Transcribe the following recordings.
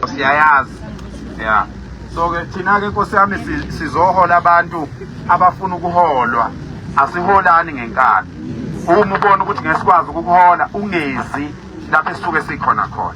siyayazi yeah. So ke thina ke Nkosi yami sizohola abantu abafuna ukuholwa, asiholani ngenkani. Uma ubona ukuthi ngesikwazi ukuhola ungezi lapho esisuke sikhona khona,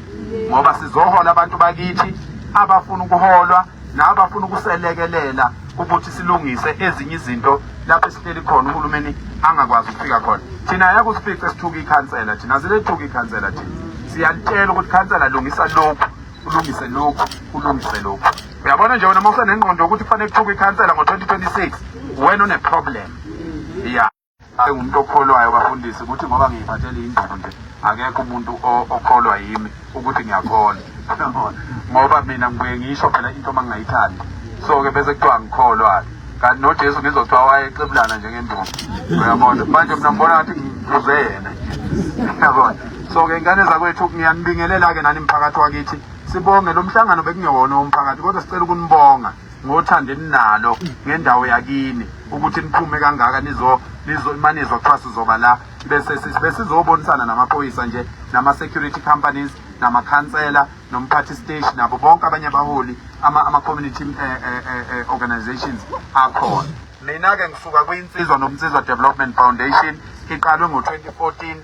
ngoba sizohola abantu bakithi abafuna ukuholwa nabafuna ukuselekelela ukuthi silungise ezinye izinto lapho esihleli khona uhulumeni angakwazi ukufika khona. Thina yakusifice sithuka ikhansela, thina silethuka ikhansela, thina siyalitshela ukuthi khansela lungisa lokhu, ulungise lokhu, ulungise lokhu. Uyabona nje wena mawuse nengqondo ukuthi kufanele kuthuka ikhansela ngo-2026 wena une problem. Yeah. Umuntu okholwayo bafundisi ukuthi ngoba ngiyiphathele indaba nje akekho umuntu okholwa yimi ukuthi ngiyakholwa. Ngoba mina ngibuye ngisho phela into mangingayithandi. So ke bese kuthiwa ngikholwa. Kanti noJesu ngizothiwa wayexebulana njengendoda. Uyabona manje mina ngibona ukuthi ngize yena. Uyabona. So ke ingane zakwethu ngiyanibingelela ke nani imphakathi wakithi. Sibonge lo mhlangano bekungewona umphakathi kodwa sicela ukunibonga ngothando eninalo ngendawo yakini ukuthi niphume kangaka manizwa kuthiwa sizoba la bese sizobonisana namaphoyisa nje nama-security companies namakhansela nomphathi station nabo bonke abanye abaholi ama-community organizations akhona. Mina-ke ngisuka kwinsizwa nomnsizwa Development Foundation, iqalwe ngo-2014.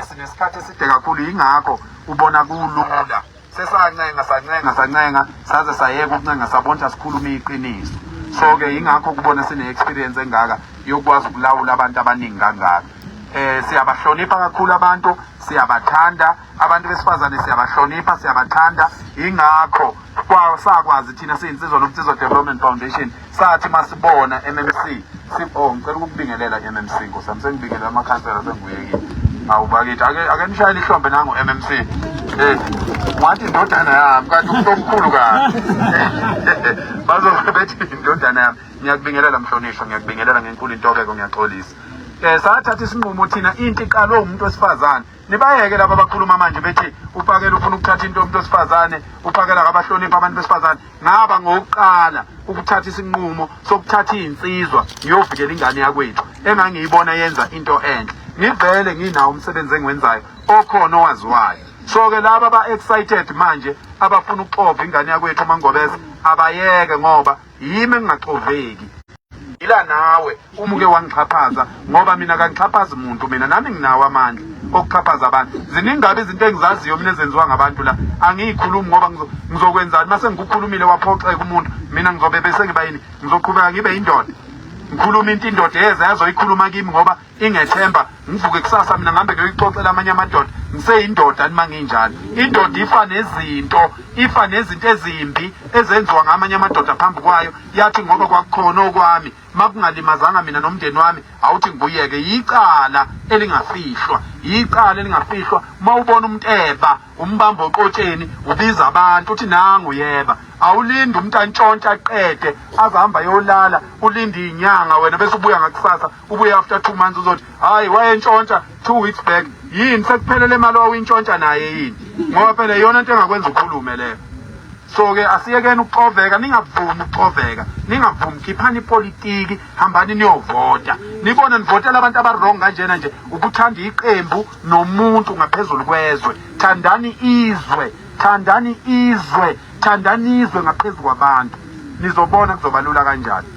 Sinesikhathi eside kakhulu, yingakho ubona kulula sancenga saze sayeka ukuncenga sabona sikhuluma iqiniso. So ke yingakho kubona sine-experience engaka yokwazi ukulawula abantu abaningi kangaka. Siyabahlonipha kakhulu abantu, siyabathanda abantu besifazane, siyabahlonipha, siyabathanda. Yingakho sakwazi thina siyinsizwa nomnsizwa Development Foundation sathi masibona MMC ngicela ukubingelela MMC Nkosi yami, sengibingelela amakhansela sengiyekile. Awubakithi ake nishayele ihlombe nangu MMC. Wathi indodana yami kanti umuntu omkhulu kabi. Bazobethi indodana yami. Ngiyakubingelela mhlonishwa, ngiyakubingelela ngenkulu intobeko, ngiyaxolisa. Sathatha isinqumo thina into iqalwe umuntu wesifazane. Nibayeke laba abakhuluma manje bethi uphakela ufuna ukuthatha into yomuntu wesifazane, uphakela ngabahlonipha abantu besifazane. Ngaba ngokuqala ukuthatha isinqumo sokuthatha insizwa ngiyovikela ingane yakwethu engangiyibona yenza into enhle. Ngivele nginawo umsebenzi engiwenzayo okhona owaziwayo. So ke laba ba-excited manje abafuna ukuxova ingane yakwethu uMangobese abayeke, ngoba yimi engingaxoveki. Ila nawe uma uke wangixhaphaza, ngoba mina kangixhaphazi umuntu, mina nami nginawo amandla okuxhaphaza abantu. Ziningabe izinto engizaziyo mina ezenziwa ngabantu la, angiyikhulumi ngoba ngizokwenzani mase ngikukhulumile waphoxeka umuntu, mina ngizobe bese ngiba yini, ngizoqhubeka ngibe indoda. Ngikhuluma into indoda yazoyikhuluma kimi ngoba ingethemba, ngivuke kusasa mina ngihambe ngiyixoxela amanye amadoda ngiseyindoda nima nginjalo. Indoda ifa nezinto ezimbi ezenziwa ngamanye amadoda phambi kwayo, yathi ngoba kwakukhona okwami makungalimazanga mina nomndeni wami awuthi ngibuyeke. Yicala elingafihlwa. Mawubona umuntu eba umbamba oqotsheni ubiza abantu uthi nangu yeba, awulindi umuntu antshontsha aqede azahamba yolala ulinde inyanga wena bese ubuya ngakusasa, ubuye after 2 months uzothi hayi wayentshontsha 2 weeks back. Yini sekuphelele imali wawuyintshontsha naye yini? Ngoba phela yona into engakwenza ukhulume leyo. So ke asiyekeni ukuxoveka, ningavumi ukuxoveka, ningavumi, khiphani ipolitiki, hambani niyovota. Nibona nivotela abantu abarong kanjena nje ukuthanda iqembu nomuntu ngaphezulu kwezwe. Thandani izwe ngaphezulu kwabantu. Nizobona kuzobalula kanjani.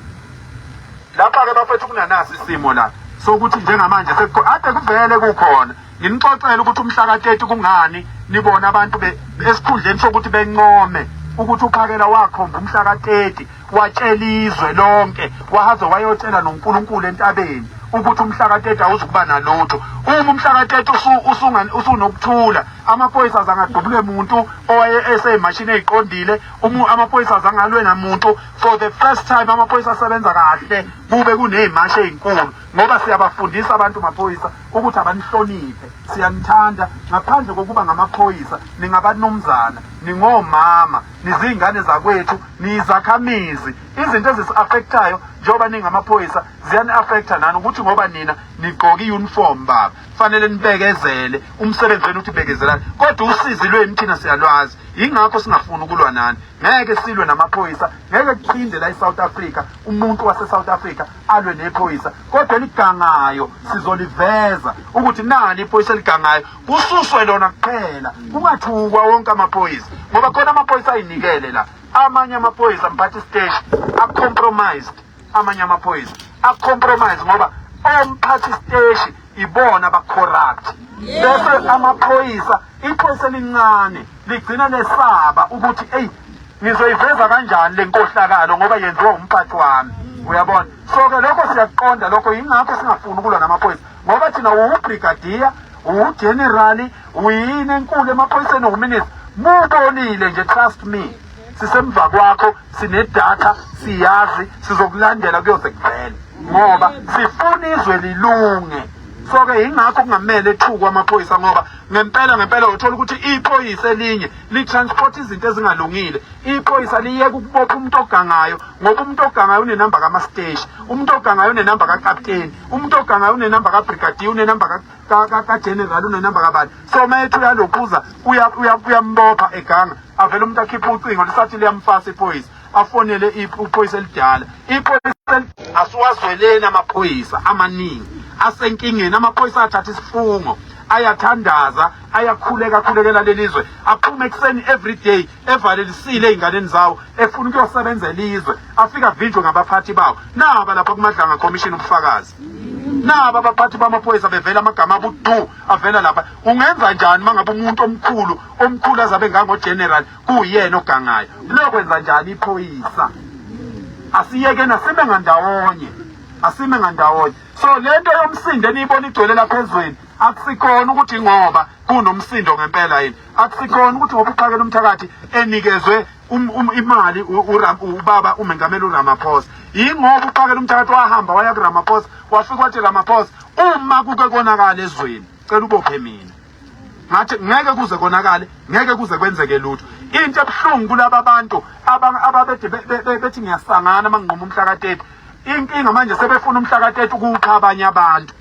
Lapha ke bafethu kunanasi isimo la sokuthi njengamanje ade kuvele kukhona. Nginixoxela ukuthi umhla ka-30 kungani nibona abantu esikhundleni sokuthi benqome ukuthi uphakela wakhomba umhla ka-30 watshela izwe lonke, wahaze wayotshela noNkulunkulu entabeni ukuthi umhla ka-30 awuzukuba nalutho. Uma umhla ka-30 usunokuthula, amaphoyisa azangadubule muntu owaye eseyimashini eziqondile, amaphoyisa azangalwe namuntu. For the first time amaphoyisa asebenza kahle, kube kunezimashi ezinkulu, ngoba siyabafundisa abantu maphoyisa ukuthi abanihloniphe, siyanithanda. Ngaphandle kokuba ngamaphoyisa ningabanumzana, ningomama, nizingane zakwethu, nizakhamizi. Izinto ezisi-affectayo njengoba ningamaphoyisa ziyani-affecta nani ukuthi ngoba nina nigqoka i-uniform baba fanele nibekezele umsebenzi wenu uthi bekezelana kodwa usizi lwenu thina siyalwazi ingakho singafuni ukulwa nani ngeke silwe namaphoyisa ngeke kuphinde la eSouth Africa umuntu wase-South Africa alwe nephoyisa kodwa eligangayo sizoliveza ukuthi nani iphoyisa eligangayo kususwe lona kuphela kungathukwa wonke amaphoyisa ngoba khona amaphoyisa ayinikele la amanye amaphoyisa mphathi stage a-compromised amanye amaphoyisa a-compromise ngoba omphathi stage ibona ba-corrupt bese amaphoyisa iphoyisa elincane ligcina lesaba ukuthi eyi ngizoyiveza kanjani le nkohlakalo ngoba yenziwa umphathi wami uyabona so-ke lokho siyakuqonda lokho yingakho singafuni ukulwa namaphoyisa ngoba thina ubrigadier ugenerali uyini enkulu emaphoyiseni uminister mubonile nje trust me sisemva kwakho sinedatha siyazi sizokulandela kuyoze kuvele ngoba sifuna izwe lilunge so-ke yingakho kungamele ethukwa amaphoyisa ngoba ngempela uthola ukuthi iphoyisa elinye litransporta izinto ezingalungile iphoyisa liyeka ukubopha umuntu ogangayo ngoba umuntu ogangayo unenamba kamasteshi umuntu ogangayo unenamba kakapteni umuntu ogangayo unenamba kabrigadier unenamba kageneral unenamba kabani so mayethu uyalokhuza uyambopha eganga avele umuntu akhipha ucingo lisathi liyamfasa iphoyisa afonele iphoyisa elidala iphoyisa asiwazweleni amaphoyisa amaningi asenkingeni amaphoyisa athatha isifungo ayathandaza ayakhulekela lelizwe aphume ekuseni every day evalelisile ey'nganeni zawo efuna ukuyosebenza elizwe afika vinjwe ngabaphathi bawo naba lapha kumadlanga commission ubufakazi naba abaphathi bamaphoyisa bevela amagama abudu avela lapha ungenza njani mangabe umuntu omkhulu azabe ngangogeneral kuyena ogangayo lokwenza njani iphoyisa asiyeke asime ngandawonye so lento yomsindo eniyibona igcwele lapha ezweni akusikhona ukuthi ngoba kunomsindo ngempela yini akusikhona ukuthi ngoba uphakela umthakathi enikezwe imali ubaba umengameli uRamaphosa yingoba uphakela umthakathi wahamba waya kuRamaphosa wafika wathi Ramaphosa uma kuke konakala ezweni cela ubophe mina ngathi ngeke kuze konakale ngeke kuze kwenzeke lutho into ebuhlungu kulaba bantu ababede bethi ngiyasangana manginqoma umhlaka-30 inkinga manje sebefuna umhlaka-30 ukupha abanye abantu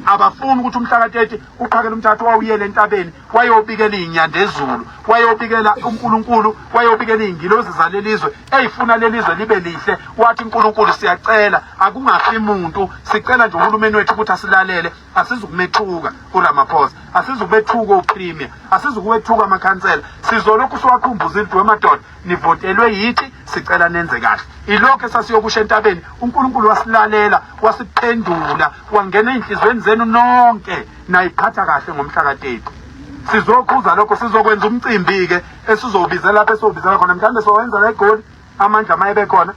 abafuni ukuthi umhlaka-30 uphakele umthathu wawuyele entabeni wayobikela iy'nyanda ezulu wayobikela uNkulunkulu wayobikela iy'ngilozi zalelizwe ey'funa lelizwe libe lihle wathi uNkulunkulu siyacela akungafi muntu sicela nje uhulumeni wethu ukuthi asilalele asizukumethuka uRamaphosa asizukubethuka uPremier asizukubethuka amakhansela sizolokhu siwakhumbuzile ukuthi wemadoda nivotelwe yithi sicela nenze kahle ilokho esasiyokusho entabeni uNkulunkulu wasilalela wasiphendula wangena ey'nhliziyweni zenu nonke nayiphatha kahle ngomhlaka-30 sizokhuza lokho sizokwenza umcimbi-ke esizowubizela lapho esizowubizela khona mhlawumbe sowenza la eGoli amandla mayebe khona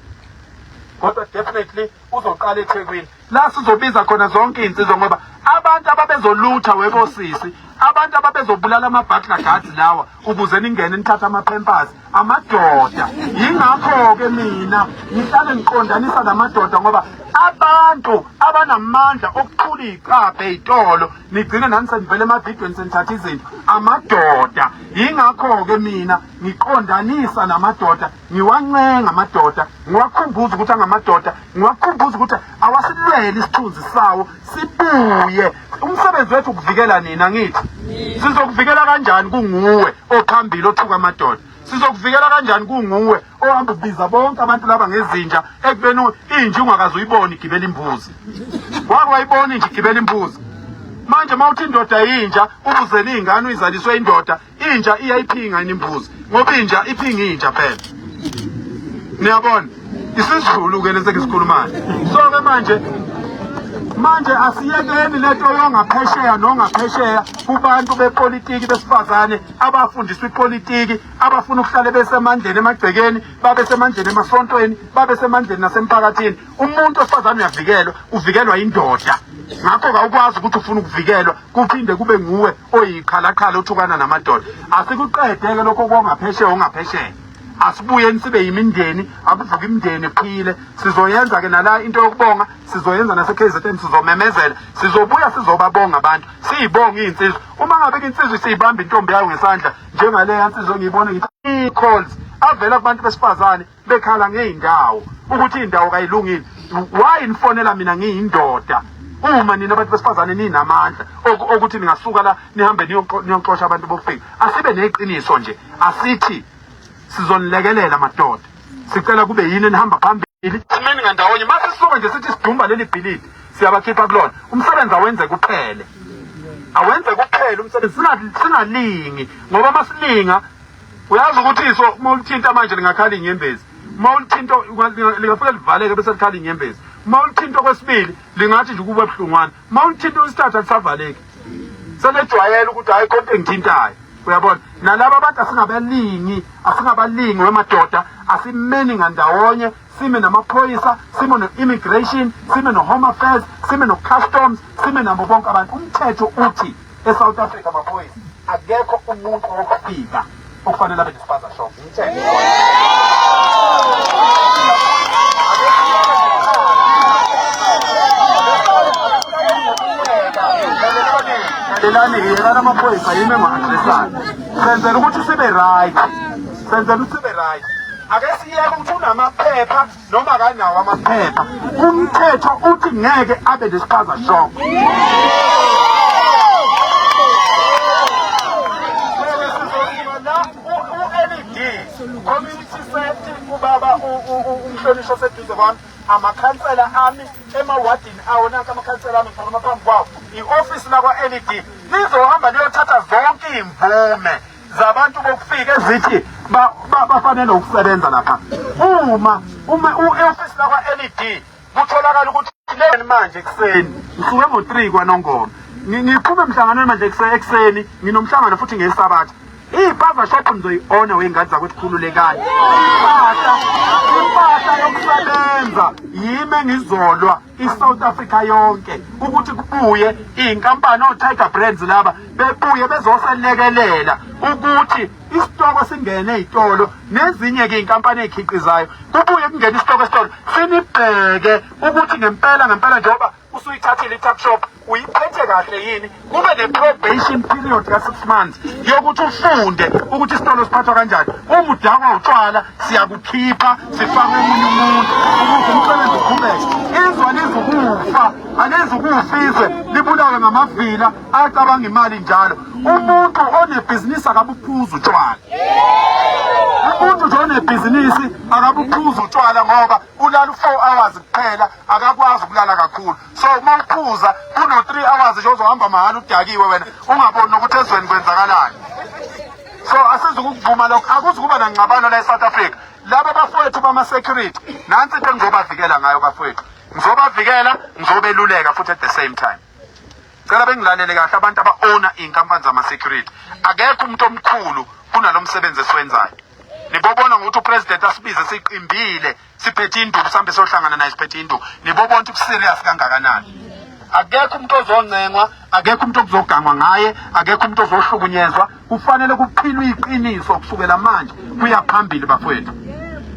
kodwa definitely uzoqala eThekwini la sizobiza khona zonke iy'nsizwa ngoba abantu ababezolutha webosisi abantu ababezobulala ama-butler guards lawa ukuze ningene nithathe ama-pampers amadoda yingakho-ke mina ngihlale ngiqondanisa namadoda ngoba abantu abanamandla okuthula iy'kabhe ey'tolo nigcine nani senivele emavidweni senithatha izinto amadoda yingakho-ke mina ngiqondanisa namadoda ngiwancenga amadoda ngiwakhumbuza ukuthi angamadoda ngiwakhumbuza ukuthi awasilwele isithunzi sawo sibuye umsebenzi wethu ukuvikela nina ngithi sizokuvikela kanjani kunguwe ophambili othuka amadoda sizokuvikela kanjani kunguwe ohamba ubiza bonke abantu laba ngezinja ekubeni inja ungakaze uyibone igibela imbuzi wakwayibona inja igibela imbuzi manje mawuthi indoda yinja ubuzele iy'ngane uyizaliswe indoda inja iyayiphinga yini imbuzi ngoba inja iphinga inja phela niyabona isiZulu-ke lesengisikhulumayo so-ke manje asiyekeni lento yongaphesheya nongaphesheya kubantu bepolitiki besifazane abafundiswa ipolitiki abafuna ukuhlale besemandleni emagcekeni babe semandleni emasontweni babe semandleni nasemphakathini umuntu wesifazane uvikelwa indoda ngakho awukwazi ukuthi ufuna ukuvikelwa kuphinde kube nguwe oyikhalakhala uthukana namadoda asikuqede-ke lokho kongaphesheya ongaphesheya asibuyeni sibe yimindeni akuvuka imindeni ephile sizoyenza-ke nala into yokubonga sizoyenza nase-KZN sizomemezela sizobuya sizobabonga abantu siyibonge iy'nsizwa uma ngabe-ke insizwa siyibamba intombi yayo ngesandla njengaleya nsizwa ngiyibone i-calls avela kubantu besifazane bekhala ngey'ndawo ukuthi iy'ndawo kayilungile why nifonela mina ngiyindoda uma nina abantu besifazane ninamandla ukuthi ningasuka la nihambe niyoxosha abantu bokufika, asibe neqiniso nje, asithi sizonilekelela madoda, sicela kube yini nihamba phambili simeni ngandawonye. Mase sisuka nje sithi sidumba leli bhilidi siyabakhipha kulona, umsebenzi awenze kuphele, awenze kuphele umsebenzi, singalingi, ngoba masilinga uyazi ukuthi iso mawulithinta manje lingakhala inyembezi, mawulithinta lingafika livaleke bese likhala inyembezi, mawulithinta kwesibili lingathi nje kuba ebuhlungwana, mawulithinta kwesithathu alisavaleki, selejwayela ukuthi hayi konke engithintayo. Uyabona, nalabo abantu asingabalingi wemadoda, asimeni ngandawonye, sime namaphoyisa, sime no-immigration, sime no-home affairs, sime no-customs, sime nabo bonke abantu. Umthetho uthi eSouth Africa maphoyisa akekho umuntu wokufika okufanele abe nespaza shop. Umthetho yelana amaphoyisa yime ngo-agresana, senzela ukuthi sibe right, ake siyeke ukuthi unamaphepha noma akanawo amaphepha, umthetho uthi ngeke abe nespaza shop. Community safety ubaba umhlonishwa seduze kwami, amakhansela ami emawadini awo, nanka amakhansela ami ngikhuluma phambi kwawo, i-ofisi lakwa-LED lizohamba liyothatha zonke iy'mvume zabantu bokufika ezithi bafanele ukusebenza lapha. Uma i-ofisi lakwa-LED kutholakala ukuthi leni manje ekuseni ngisuke ngo-3 kwaNongoma, ngiphume emhlanganweni manje ekuseni, nginomhlangano futhi ngesabatha, ipaza shop ngizoyi-ona wey'ngadi zakwethu khululekani. Impahla yokusebenza yime ngizolwa iSouth Africa yonke ukuthi kubuye iy'nkampani o-Tiger Brands laba bebuye bezoselekelela ukuthi isitoko singene ey'tolo nezinye-ke iy'nkampani ey'khiqizayo, kubuye kungena isitoko esitolo, sinibheke ukuthi ngempela njengoba usuyithathile i-tuckshop uyiphethe kahle yini, kube ne-probation period ka-6 months yokuthi ufunde ukuthi isitolo siphathwa kanjani. Uma udakwa utshwala siyakukhipha sifake omunye umuntu ukuze umsebenzi uqhubeke. Izwa lizukufa alizukufizwe libulawe ngamavila acabanga imali njalo. Umuntu onebhizinisi akabuphuza utshwala, umuntu nje onebhizinisi akabuphuza utshwala ngoba ulala 4 hours kuphela, akakwazi ukulala kakhulu. So uma uphuza kuno 3 hours nje uzohamba mahhala udakiwe wena ungaboni ukuthi ezweni kwenzakalani. So asizukuvuma lokho, akuzukuba nangqabano la eSouth Africa. Laba bafowethu bama-security nansi into engizobavikela ngayo bafowethu, ngizobavikela ngizobeluleka futhi at the same time. Cela bengilalele kahle abantu aba-owner iy'nkampani zama-security, akekho umuntu omkhulu kunalo msebenzi esiwenzayo. Nibobona ngokuthi upresident asibize siqimbile siphethe induku sihambe sohlangana naye siphethe induku, nibobona ukuthi serious kangakanani. Akekho umuntu ozoncengwa, akekho umuntu okuzogangwa ngaye, akekho umuntu ozohlukunyezwa. Kufanele kuphilwe iqiniso kusukela manje kuya phambili bafowethu.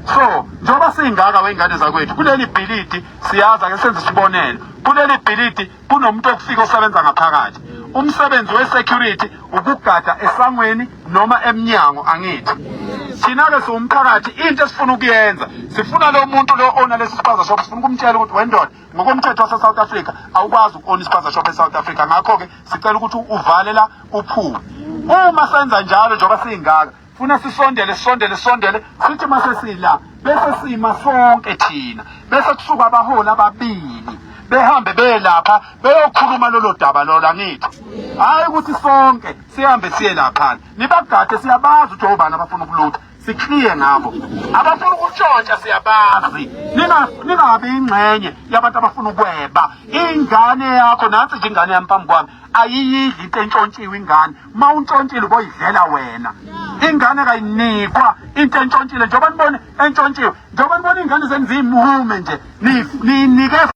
So njengoba singaka wey'ngane zakwethu kuleli bhilidi, siyazi ake senze isibonelo, kuleli bhilidi kunomuntu okufika osebenza ngaphakathi. Umsebenzi we-security ukugada esangweni noma emnyango angithi. Thina-ke siwumphakathi, into esifuna ukuyenza sifuna lo muntu lo ona lesi spaza shop, sifuna ukumtshela ukuthi wendoda ngokomthetho wase-South Africa awukwazi uku-ona ispaza shop e-South Africa, ngakho-ke sicela ukuthi uvale la uphume. Uma senza njalo njengoba singaka funa sisondele sithi mase sila bese sima sonke thina, bese kusuka abaholi ababili behambe belapha beyokhuluma lolo daba lolo angithi. Hayi ukuthi sonke sihambe siye laphana, nibagade siyabazi ukuthi obani abafuna ukulutha, sikliye ngabo. Abafuna ukutshontsha siyabazi, ningabi ingxenye yabantu abafuna ukweba. Ingane yakho nansi nje ingane yami phambi kwami ayiyidli into entshontshiwe ingane, ma untshontshiwe uboyidlela wena. Ingane kayinikwa into entshontshile njengoba nibone entshontshiwe, njengoba nibone ingane zenzimuhume nje ninikeza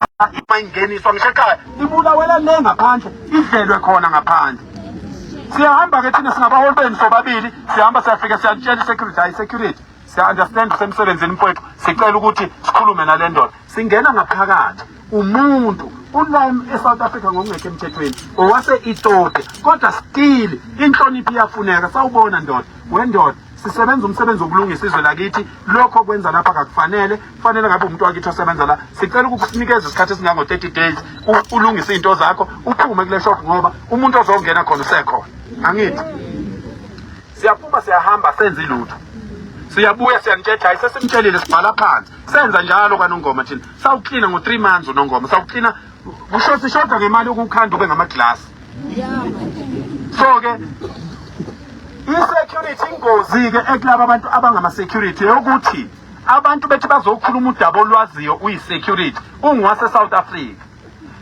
ingeniswa ngisho ekhaya ibulawela le ngaphandle idlelwe khona ngaphandle. Siyahamba ke thina singabaholi benu sobabili, siyahamba siyafika siyatshela i-security, hayi security siya-understand usemsebenzini mfowethu, sicela ukuthi sikhulume nale ndoda. Singena ngaphakathi, umuntu ula eSouth Africa ngokungekho emthethweni owase-Itoti, kodwa still inhlonipho iyafuneka. Sawubona ndoda, wendoda sisebenza umsebenzi wokulungisa izwe lakithi lokho kwenza lapha akufanele kufanele ngabe umuntu wakithi osebenza la sicela ukukunikeza isikhathi esingango 30 days ulungise into zakho uphume kule shop ngoba umuntu ozongena khona usekhona angithi siyaphuma siyahamba senze ilutho siyabuya siyanithetha hayi sesimtshelile sibhala phansi senza njalo kwaNongoma thina sawuklina ngo3 months uNongoma sawuklina kusho sishoda ngemali yokukhanda ube ngamaglasi so ke i-security ingozi ke ekulaba abantu abangama-security yokuthi abantu bethi bazokhuluma udaba olwaziyo uyi-security ungwase South Africa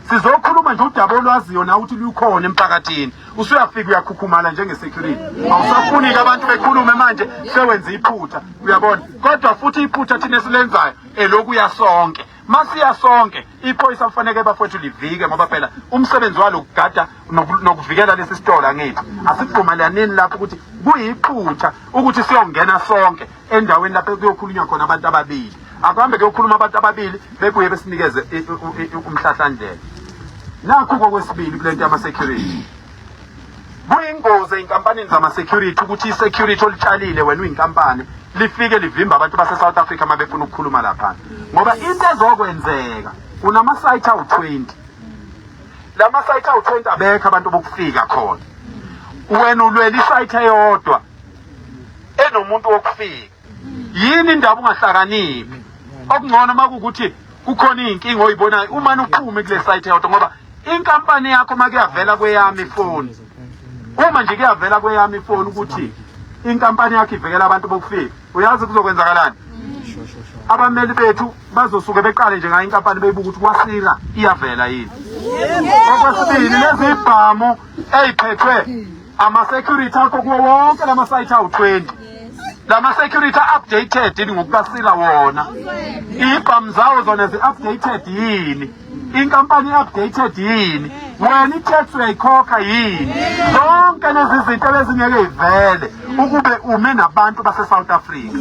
sizokhuluma nje udaba olwaziyo na ukuthi lukhona emphakathini usuyafika uyakhukhumala njenge-security awusafuni-ke abantu bekhulume manje sewenza iphutha uyabona kodwa futhi iphutha thina esilenzayo eloku yasonke masiya sonke iphoyisa kufanele bafowethu livike ngoba phela umsebenzi walo kugada nokuvikela lesi sitolo angithi asikuvumelanini lapho ukuthi kuyiphutha ukuthi siyongena sonke endaweni lapho kuyokhulunywa khona abantu ababili akuhambe kuyokhuluma abantu ababili bebuye besinikeze umhlahlandlela nakho kokwesibili kulento yama-security kuyingozi ey'nkampanini zama-security ukuthi i-security olitshalile wena uyinkampani lifike livimba abantu base-South Africa uma befuna ukukhuluma laphana ngoba into ezokwenzeka unama-site awu-20 lama-site awu-20 abekho abantu bokufika khona wena ulwela isite eyodwa enomuntu wokufika yini indaba ungahlakaniphi okungcono uma kuwukuthi kukhona iy'nkinga oyibonayo umane uphume kule site eyodwa ngoba inkampani yakho uma kuyavela kweyami ifoni uma nje kuyavela kweyami ifoni ukuthi inkampani yakho ivikela abantu bokufika uyazi kuzokwenzakalani abameli bethu bazosuke beqale nje ngayo inkampani beyibuka ukuthi kwasira iyavela yini okwesibili lezi ibhamu eyiphethwe ama-security akho kuwo wonke lama-site awu-20 lama-security a-updated ngokukasila wona ibhamu zawo zona zi-updated yini inkampani i-updated yini wena i-tax uyayikhokha yini zonke lezi zinto bezingeke yivele ukube ume nabantu base-South Africa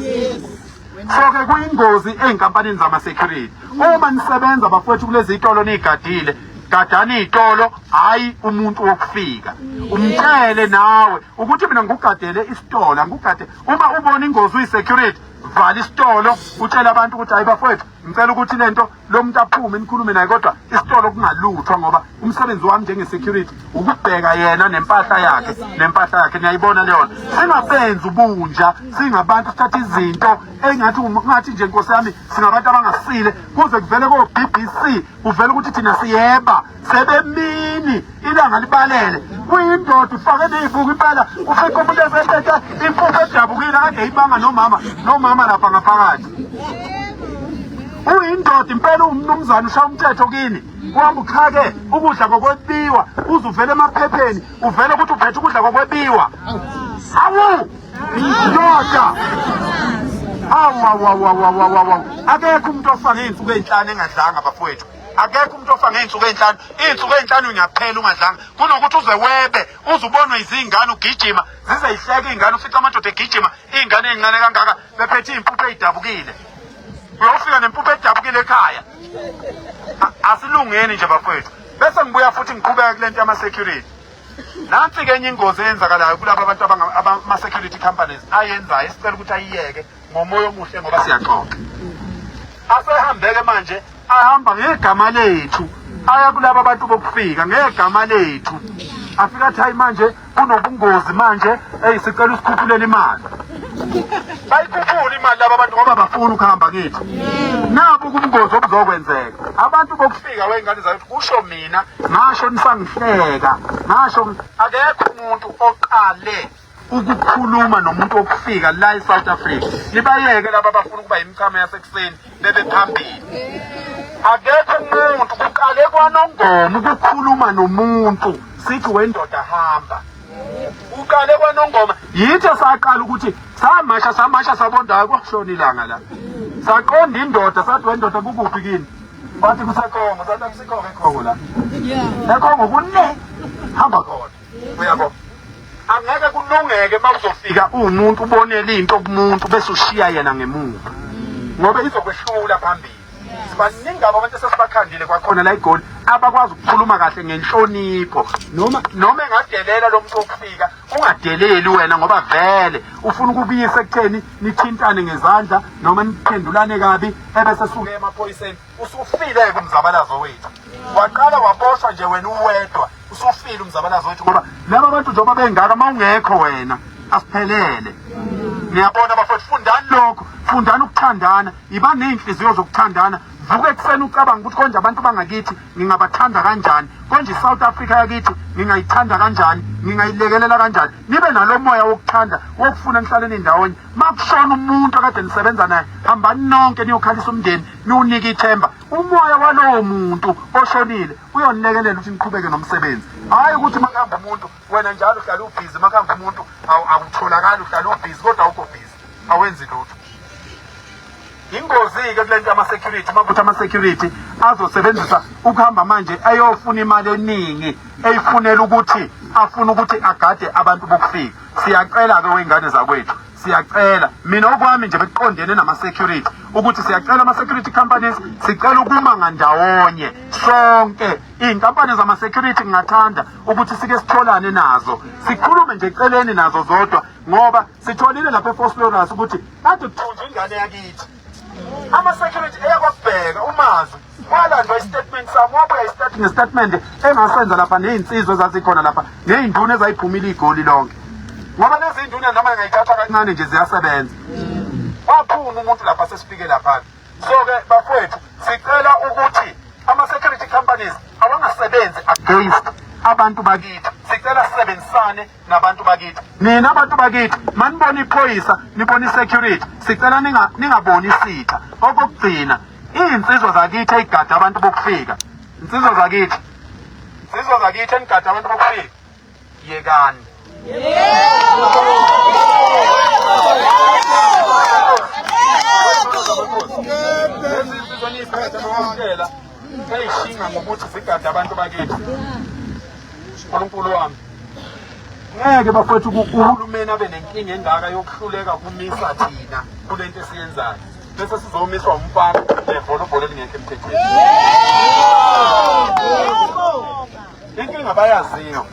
so-ke kuyingozi ey'nkampanini zama-security uma nisebenza bafowethu kulezi iy'tolo niyigadile gadani iy'tolo hhayi umuntu wokufika umtshele nawe ukuthi mina ngikugadele isitolo angikugade uma ubona ingozi uyi-security vala isitolo utshele abantu ukuthi hayi bafowethu ngicela ukuthi lento lo muntu aphume nikhulume naye kodwa isitolo kungaluthwa ngoba umsebenzi wami njenge-security ukubheka yena nempahla yakhe niyayibona leyona singabenzi ubunja singabantu sithatha izinto engathi nje nkosi yami singabantu abangasile kuze kuvele ko-BBC kuvele ukuthi thina siyeba sebemini ilanga libalele kuyindoda ufake ney'buku impela ufike umuntu esethethe impuphu edabukile kade yibanga nomama lapha ngaphakathi uyindoda impela umnumzane ushaya umthetho kini kuhamba ukhake ukudla kokwebiwa uze uvele emaphepheni uvele ukuthi uphethe ukudla kokwebiwa awu ndoda awu akekho umuntu ofake iy'nsuku ey'nhlanu engadlanga bafowethu akekho umuntu ofake iy'nsuku ey'nhlanu iy'nsuku ey'nhlanu uyaphela ungadlanga kunokuthi uze webe uze ubonwe izingane ugijima zize yihleke iy'ngane ufica amadoda egijima iy'ngane ey'ncane kangaka bephethe iy'mpuphu ey'dabukile uyofika nempuphu edabukile ekhaya asilungeni nje bafowethu bese ngibuya futhi ngiqhubeka kule nto yama-security nansi-ke enye ingozi eyenzakalayo kulabo abantu ama-security companies ayenzayo isicela ukuthi ayiyeke ngomoya omuhle ngoba siyaxoxa asehambeke manje ahamba ngegama lethu aya kulabo abantu bokufika ngegama lethu afika athi hayi manje kunobungozi manje sicela usikhuphulele imali bayikhuphule imali laba bantu ngoba bafuna ukuhamba kithi nabo kubungozi obuzokwenzeka abantu bokufika wey'ngane zayo kusho mina ngasho nisangihleka ngasho akekho umuntu oqale ukukhuluma nomuntu wokufika la e-South Africa nibayeke laba abafuna ukuba yimichamo yasekuseni bebe phambili akekho umuntu kuqale kwaNongoma ukukhuluma nomuntu sithi wendoda hamba uqale kwaNongoma yithi saqala ukuthi samasha sabonda kwashona ilanga la saqonda indoda sathi wendoda kukuphi kini bathi kusekhongo sathi akusekhongo ekhongo la ekhongo kune hamba khona uyabo angeke kulungeke uma uzofika umuntu ubonela into kumuntu bese ushiya yena ngemuva ngoba izokwehlula phambili sibaningi abantu esesibakhandile kwakhona la eGoli abakwazi ukukhuluma kahle ngenhlonipho noma engadelela lo muntu wokufika ungadeleli wena ngoba vele ufuna ukubuyisa ekutheni nithintane ngezandla noma niphendulane kabi ebese suke emaphoyiseni usufile kumzabalazo wethu waqala waboshwa nje wena uwedwa usufile umzabalazo wethu ngoba laba bantu njengoba bengaka mawungekho wena asiphelele niyabona bafowethu fundani lokho fundani ukuthandana iba ney'nhliziyo zokuthandana vuka ekuseni ucabanga ukuthi konje abantu bangakithi ngingabathanda kanjani konje iSouth Africa yakithi ngingayithanda kanjani ngingayilekelela kanjani nibe nalo moya wokuthanda wokufuna nihlaleni ndawonye makushona umuntu akade nisebenza naye hambani nonke niyokhalisa umndeni niwunike ithemba umoya walowo muntu oshonile uyonilekelela ukuthi niqhubeke nomsebenzi hayi ukuthi makuhamba umuntu wena njalo uhlala ubhizi makuhamba umuntu awutholakali uhlala ubhizi kodwa awukho bhizi awenzi lutho ingozi-ke kule nto ama-security makuthi ama-security azosebenzisa ukuhamba manje ayofuna imali eningi eyifunela ukuthi afuna ukuthi agade abantu bokufika siyacela-ke wey'ngane zakwethu siyacela mina okwami nje bekuqondene nama-security ukuthi siyacela ama-security companies sicela ukuma ngandawonye sonke iy'nkampani zama-security ngingathanda ukuthi sike sitholane nazo sikhulume nje eceleni nazo zodwa ngoba sitholile lapha eFosloras ukuthi kade kuthunjwe ingane yakithi ama-security eyakubheka umazi walandwa istatement sami wabuya ngestatement engasenza lapha ney'nsizwa ezazikhona lapha ney'nduna ezayiphumile igoli lonke ngoba lezi y'nduna noma ngayithatha kancane nje ziyasebenza waphuma umuntu lapha sesifike lapha so-ke bafowethu sicela ukuthi ama-security companies awangasebenzi against abantu bakithi sicela sisebenzisane nabantu bakithi nina abantu bakithi manibona iphoyisa nibona i-security sicela ningaboni isitha okokugcina iy'nsizwa zakithi ey'gada abantu bokufika insizwa zakithi enigada abantu bokufika yekani lezi insizwa niyiphethe nokwamukela ey'shinga ngokuthi zigade abantu bakithi uNkulunkulu wami ngeke bafowethu uhulumeni abe nenkinga engaka yokuhluleka kumisa thina kule nto esiyenzayo bese sizomiswa umfana nevolobholo elingekho emthethweni inkinga bayaziyo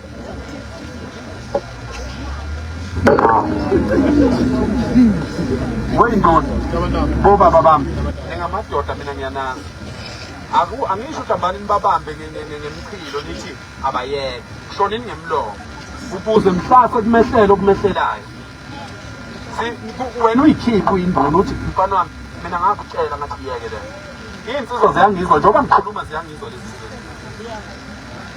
wey'nduna bobaba bami ningamadoda mina ngiyanazi angisho ukuthi ambani nibabambe ngemchilo nithi abayeke kushonini ngemlomo ukuze mhlase kumehlele okumehlelayo wena uyikhiphe uyinduna uthi mfana wami mina ngakutshela ngathi yeke le iy'nsizwa ziyangizwa njengoba ngikhuluma ziyangizwa lezi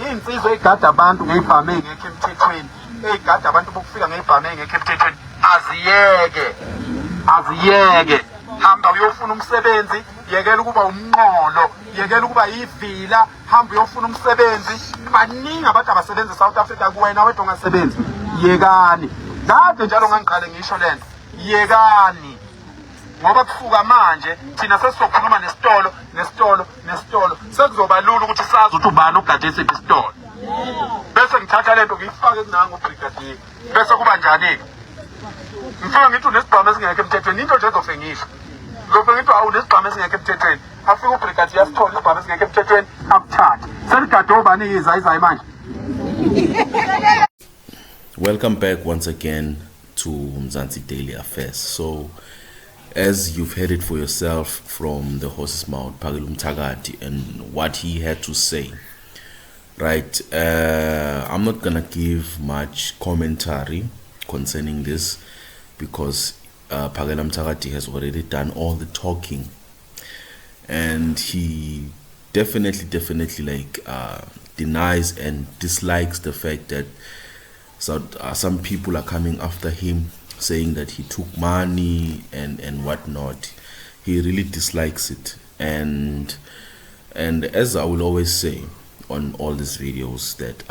iy'nsizwa ey'gada abantu ngey'bhame engekho emthethweni ey'gada abantu bokufika ngey'bhame engekho emthethweni aziyeke hamba uyofuna umsebenzi yekela ukuba umnqolo yekela ukuba yivila hamba uyofuna umsebenzi baningi abantu abasebenza eSouth Africa kuwena wedwa ongasebenzi yekani kade njalo ngangiqale ngisho lento yekani ngoba kusuka manje thina sesizokhuluma nesitolo sekuzoba lula ukuthi sazi ukuthi ubani ogade siphi isitolo bese ngithatha lento ngiyifake kunanga ubrigadier bese kuba njani-ke ngifike ngithi unesibhamu esingekho emthethweni into nje ezofike ngisho ngizofike ngithi unesibhamu esingekho emthethweni afike ubrigadier asithole isibhamu esingekho emthethweni akuthathe seligade obani izayizayi manje. Welcome back once again to Mzansi Daily Affairs. So as you've heard it for yourself from the horse's mouth, Phakela Mthakathi, and what he had to say, right? I'm not gonna give much commentary concerning this because Phakela Mthakathi has already done all the talking, and he definitely like denies and dislikes the fact that some people are coming after him, saying that he took money and whatnot. He really dislikes it, and as I will always say on all these videos, that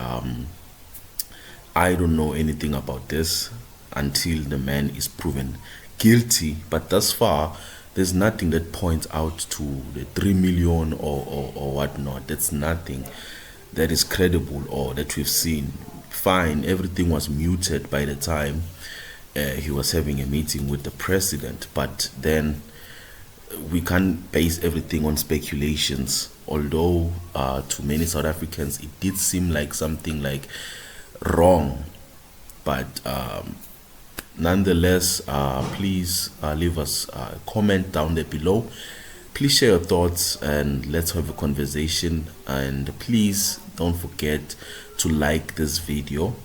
I don't know anything about this until the man is proven guilty. But thus far there's nothing that points out to the 3 million or whatnot. That's nothing that is credible or that we've seen. Fine, everything was muted by the time he was having a meeting with the president, but then we can't base everything on speculations, although to many South Africans it did seem like something like wrong But nonetheless, please leave us a comment down there below. Please share your thoughts and let's have a conversation. And please don't forget to like this video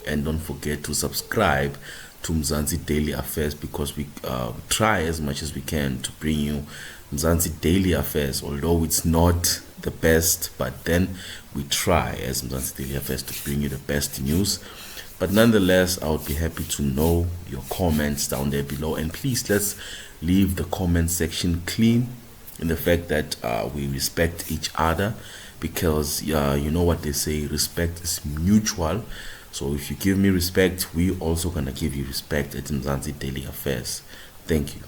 and don't forget to subscribe to Mzansi Daily Affairs, because we try as much as we can to bring you Mzansi Daily Affairs, although it's not the best, but then we try as Mzansi Daily Affairs to bring you the best news. But nonetheless, I would be happy to know your comments down there below, and please let's leave the comment section clean in the fact that we respect each other, because you know what they say, respect is mutual. So if you give me respect, we also gonna give you respect at Mzansi Daily Affairs. Thank you.